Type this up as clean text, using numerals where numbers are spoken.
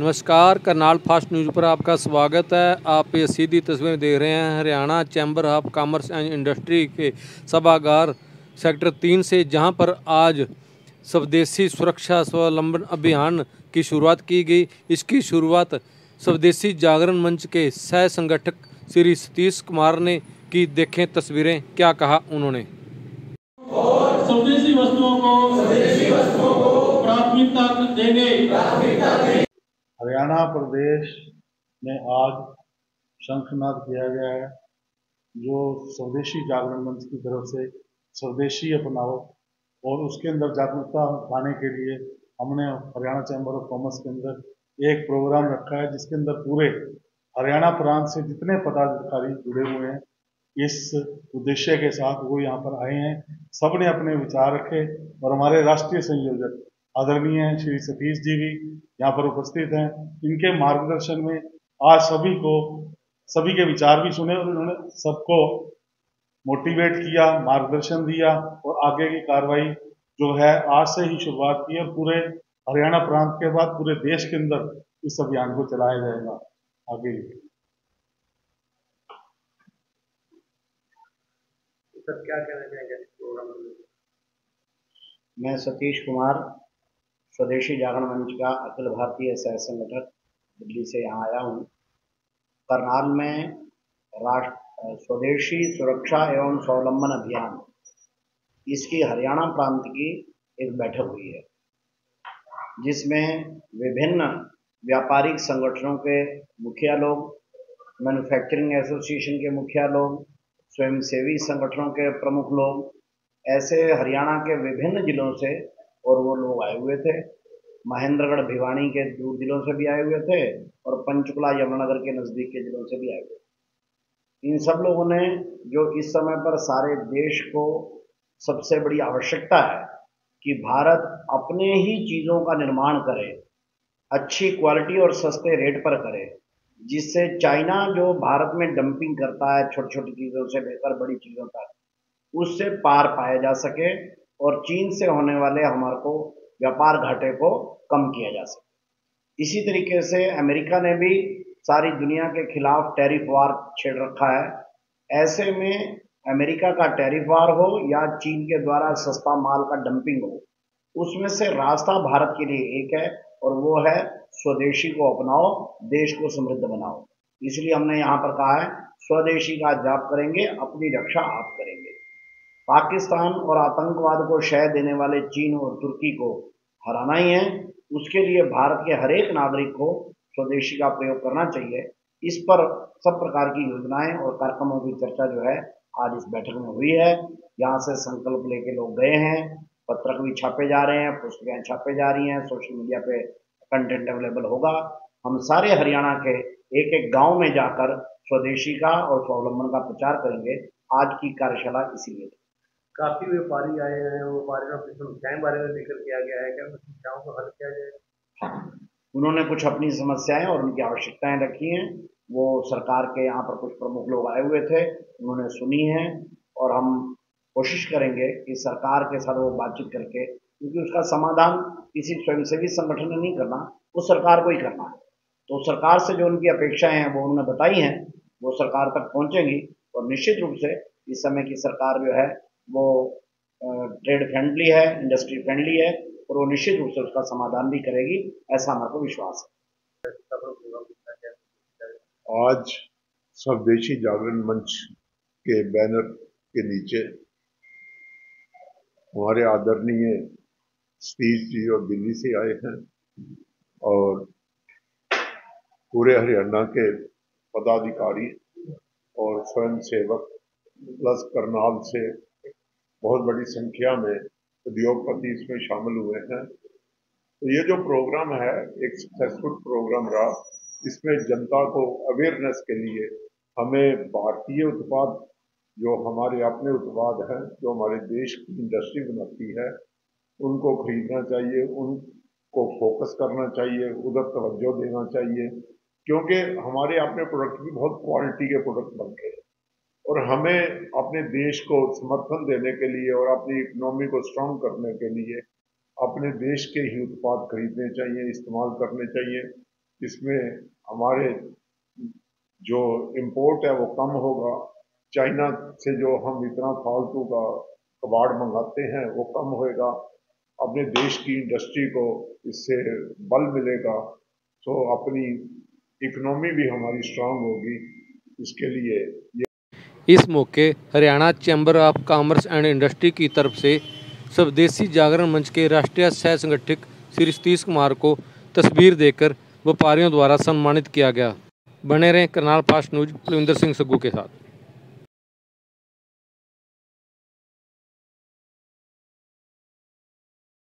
नमस्कार, Karnal fast news पर आपका स्वागत है। आप ये सीधी तस्वीर देख रहे हैं Haryana chamber of commerce and industry के सभागार सेक्टर 3 से, जहां पर आज स्वदेशी सुरक्षा स्वावलंबन अभियान की शुरुआत की गई। इसकी शुरुआत स्वदेशी जागरण मंच के सह संगठक श्री सतीश कुमार ने की। देखें तस्वीरें, क्या कहा उन्होंने। स्वदेशी वस्तुओं को प्राथमिकता देंगे। हरियाणा प्रदेश में आज शंखनाद किया गया है, जो स्वदेशी जागरण मंच की तरफ से स्वदेशी अपनाओ और उसके अंदर जागरूकता लाने के लिए हमने हरियाणा चैम्बर ऑफ कॉमर्स के अंदर एक प्रोग्राम रखा है, जिसके अंदर पूरे हरियाणा प्रांत से जितने पदाधिकारी जुड़े हुए हैं इस उद्देश्य के साथ वो यहाँ पर आए हैं। सबने अपने विचार रखे और हमारे राष्ट्रीय संयोजक आदरणीय श्री सतीश जी भी यहाँ पर उपस्थित हैं। इनके मार्गदर्शन में आज सभी के विचार भी सुने और उन्होंने सबको मोटिवेट किया, मार्गदर्शन दिया और आगे की कार्रवाई जो है आज से ही शुरुआत की और पूरे हरियाणा प्रांत के बाद पूरे देश के अंदर इस अभियान को चलाया जाएगा आगे। सर, क्या कहना चाहेंगे इस प्रोग्राम में? मैं सतीश कुमार, स्वदेशी जागरण मंच का अखिल भारतीय सह संगठक दिल्ली से यहाँ आया हूँ। करनाल में स्वदेशी सुरक्षा एवं स्वावलंबन अभियान, इसकी हरियाणा प्रांत की एक बैठक हुई है, जिसमें विभिन्न व्यापारिक संगठनों के मुखिया लोग, मैन्युफैक्चरिंग एसोसिएशन के मुखिया लोग, स्वयंसेवी संगठनों के प्रमुख लोग, ऐसे हरियाणा के विभिन्न जिलों से और वो लोग आए हुए थे। महेंद्रगढ़ भिवानी के दूर जिलों से भी आए हुए थे और पंचकुला यमुनानगर के नज़दीक के जिलों से भी आए हुए थे। इन सब लोगों ने जो इस समय पर सारे देश को सबसे बड़ी आवश्यकता है कि भारत अपने ही चीज़ों का निर्माण करे, अच्छी क्वालिटी और सस्ते रेट पर करे, जिससे चाइना जो भारत में डंपिंग करता है छोटी छोटी चीज़ों से लेकर बड़ी चीज़ों तक, उससे पार पाया जा सके और चीन से होने वाले हमारे को व्यापार घाटे को कम किया जा सके। इसी तरीके से अमेरिका ने भी सारी दुनिया के खिलाफ टैरिफ वार छेड़ रखा है। ऐसे में अमेरिका का टैरिफ वार हो या चीन के द्वारा सस्ता माल का डंपिंग हो, उसमें से रास्ता भारत के लिए एक है और वो है स्वदेशी को अपनाओ, देश को समृद्ध बनाओ। इसलिए हमने यहाँ पर कहा है स्वदेशी का जाप करेंगे, अपनी रक्षा आप करेंगे। पाकिस्तान और आतंकवाद को शह देने वाले चीन और तुर्की को हराना ही है। उसके लिए भारत के हर एक नागरिक को स्वदेशी का प्रयोग करना चाहिए। इस पर सब प्रकार की योजनाएं और कार्यक्रमों की चर्चा जो है आज इस बैठक में हुई है। यहाँ से संकल्प लेके लोग गए हैं, पत्रक भी छापे जा रहे हैं, पुस्तकें छापे जा रही हैं, सोशल मीडिया पे कंटेंट अवेलेबल होगा। हम सारे हरियाणा के एक एक गांव में जाकर स्वदेशी का और स्वावलंबन का प्रचार करेंगे। आज की कार्यशाला इसीलिए। काफी व्यापारी आए हैं, व्यापारियों की समस्याएं बारे में जिक्र किया गया है, क्या उन समस्याओं को हल किया जाए? उन्होंने कुछ अपनी समस्याएं और उनकी आवश्यकताएं रखी हैं। वो सरकार के यहाँ पर कुछ प्रमुख लोग आए हुए थे, उन्होंने सुनी है और हम कोशिश करेंगे कि सरकार के साथ वो बातचीत करके, क्योंकि उसका समाधान किसी स्वयंसेवी संगठन ने नहीं करना, वो सरकार को ही करना है। तो सरकार से जो उनकी अपेक्षाएं हैं वो उन्होंने बताई हैं, वो सरकार तक पहुंचेंगी और निश्चित रूप से इस समय की सरकार जो है वो ट्रेड फ्रेंडली है, इंडस्ट्री फ्रेंडली है और वो निश्चित रूप से उसका समाधान भी करेगी, ऐसा हमारे को विश्वास है। आज स्वदेशी जागरण मंच के बैनर के नीचे हमारे आदरणीय सतीश जी और दिल्ली से आए हैं और पूरे हरियाणा के पदाधिकारी और स्वयं सेवक प्लस करनाल से बहुत बड़ी संख्या में उद्योगपति इसमें शामिल हुए हैं। तो ये जो प्रोग्राम है एक सक्सेसफुल प्रोग्राम रहा। इसमें जनता को अवेयरनेस के लिए हमें भारतीय उत्पाद, जो हमारे अपने उत्पाद हैं, जो हमारे देश की इंडस्ट्री बनाती है, उनको खरीदना चाहिए, उनको फोकस करना चाहिए, उधर तवज्जो देना चाहिए, क्योंकि हमारे अपने प्रोडक्ट भी बहुत क्वालिटी के प्रोडक्ट बनते हैं और हमें अपने देश को समर्थन देने के लिए और अपनी इकोनॉमी को स्ट्रांग करने के लिए अपने देश के ही उत्पाद खरीदने चाहिए, इस्तेमाल करने चाहिए। इसमें हमारे जो इंपोर्ट है वो कम होगा, चाइना से जो हम इतना फालतू का कबाड़ मंगाते हैं वो कम होएगा, अपने देश की इंडस्ट्री को इससे बल मिलेगा, तो अपनी इकोनॉमी भी हमारी स्ट्रांग होगी। इसके लिए इस मौके Haryana chamber of commerce and industry की तरफ से स्वदेशी जागरण मंच के राष्ट्रीय सह संगठक श्री सतीश कुमार को तस्वीर देकर व्यापारियों द्वारा सम्मानित किया गया। बने रहें करनाल फास्ट न्यूज कुलविंदर सिंह सग्गू के साथ।